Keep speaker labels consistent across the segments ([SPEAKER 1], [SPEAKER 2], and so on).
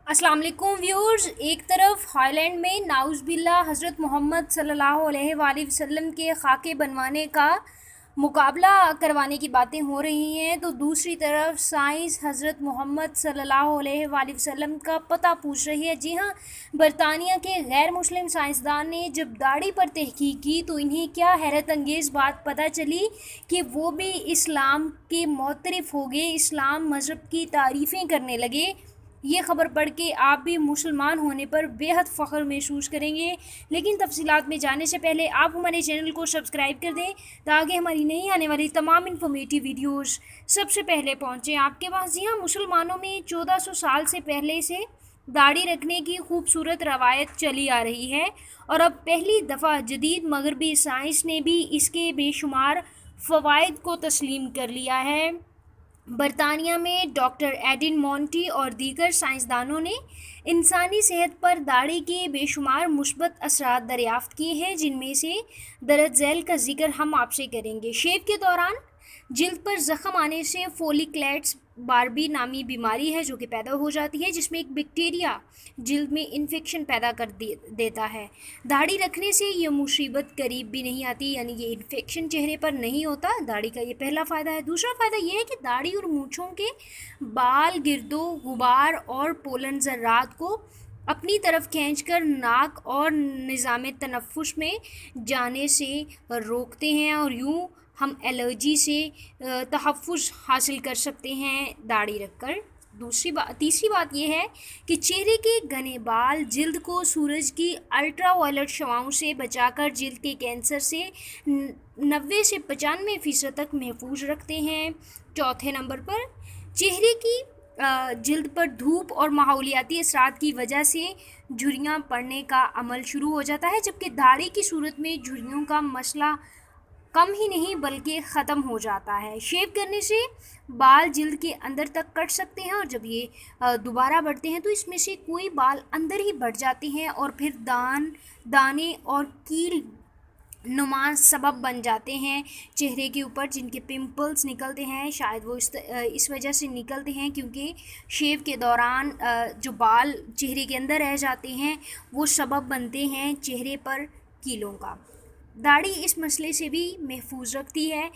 [SPEAKER 1] अस्सलाम वालेकुम व्यूअर्स। एक तरफ हाईलैंड में नाउज़बिल्ला हज़रत मोहम्मद सल्लल्लाहु अलैहि वसल्लम के खाके बनवाने का मुकाबला करवाने की बातें हो रही हैं, तो दूसरी तरफ साइंस हज़रत मोहम्मद सल्लल्लाहु अलैहि वसल्लम का पता पूछ रही है। जी हाँ, बरतानिया के गैर मुस्लिम साइंसदान ने जब दाढ़ी पर तहकीक की तो इन्हें क्या हैरत अंगेज़ बात पता चली कि वो भी इस्लाम के मुतरिफ़ हो गए, इस्लाम मज़हब की तारीफ़ें करने लगे। ये ख़बर पढ़ के आप भी मुसलमान होने पर बेहद फ़ख्र महसूस करेंगे। लेकिन तफसीलात में जाने से पहले आप हमारे चैनल को सब्सक्राइब कर दें ताकि हमारी नई आने वाली तमाम इन्फॉर्मेटिव वीडियोस सबसे पहले पहुँचें आपके पास। जी हाँ, मुसलमानों में 1400 साल से पहले से दाढ़ी रखने की खूबसूरत रवायत चली आ रही है और अब पहली दफ़ा जदीद मगरबी साइंस ने भी इसके बेशुमार फ़वाइद को तस्लीम कर लिया है। बरतानिया में डॉक्टर एडिन मोंटी और दीगर साइंसदानों ने इंसानी सेहत पर दाढ़ी के बेशुमार मुस्बत असरात दरियाफ्त किए हैं, जिनमें से दरज झैल का जिक्र हम आपसे करेंगे। शेव के दौरान जिल्द पर ज़ख़म आने से फोलिकलेट्स बारबी नामी बीमारी है जो कि पैदा हो जाती है, जिसमें एक बैक्टीरिया जिल्द में इन्फेक्शन पैदा कर देता है। दाढ़ी रखने से ये मुसीबत करीब भी नहीं आती, यानी ये इन्फेक्शन चेहरे पर नहीं होता। दाढ़ी का ये पहला फ़ायदा है। दूसरा फ़ायदा ये है कि दाढ़ी और मूँछों के बाल, गिरदो गुबार और पोलन ज़र्रात को अपनी तरफ खींचकर नाक और निज़ाम तनफ़ुस में जाने से रोकते हैं और यूँ हम एलर्जी से तहफ़्फ़ुज़ हासिल कर सकते हैं दाढ़ी रखकर। तीसरी बात यह है कि चेहरे के घने बाल जिल्द को सूरज की अल्ट्रावायलेट शवाओं से बचाकर जिल्द के कैंसर से 90 से 95% तक महफूज रखते हैं। चौथे नंबर पर चेहरे की जिल्द पर धूप और माहौलियाती असरात की वजह से झुर्रियाँ पड़ने का अमल शुरू हो जाता है, जबकि दाढ़ी की सूरत में झुर्रियों का मसला कम ही नहीं बल्कि ख़त्म हो जाता है। शेव करने से बाल जिल्द के अंदर तक कट सकते हैं और जब ये दोबारा बढ़ते हैं तो इसमें से कोई बाल अंदर ही बढ़ जाते हैं और फिर दाने और कील नुमा सबब बन जाते हैं चेहरे के ऊपर, जिनके पिंपल्स निकलते हैं। शायद वो इस वजह से निकलते हैं क्योंकि शेव के दौरान जो बाल चेहरे के अंदर रह जाते हैं वो सबब बनते हैं चेहरे पर कीलों का। दाढ़ी इस मसले से भी महफूज रखती है।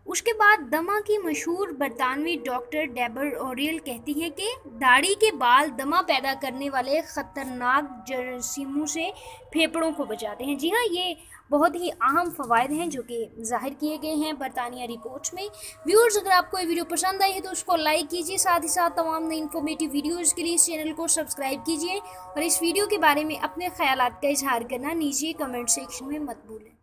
[SPEAKER 1] उसके बाद दमा की मशहूर बरतानवी डॉक्टर डेबर ओरियल कहती हैं कि दाढ़ी के बाल दमा पैदा करने वाले ख़तरनाक जरासीमों से फेफड़ों को बचाते हैं। जी हाँ, ये बहुत ही अहम फ़वाइद हैं जो कि ज़ाहिर किए गए हैं बरतानिया रिपोर्ट्स में। व्यूअर्स, अगर आपको ये वीडियो पसंद आई है तो उसको लाइक कीजिए, साथ ही साथ तमाम नई इन्फॉर्मेटिव वीडियोज़ के लिए इस चैनल को सब्सक्राइब कीजिए और इस वीडियो के बारे में अपने ख़यालात का इजहार करना नीचे कमेंट सेक्शन में मत भूलें।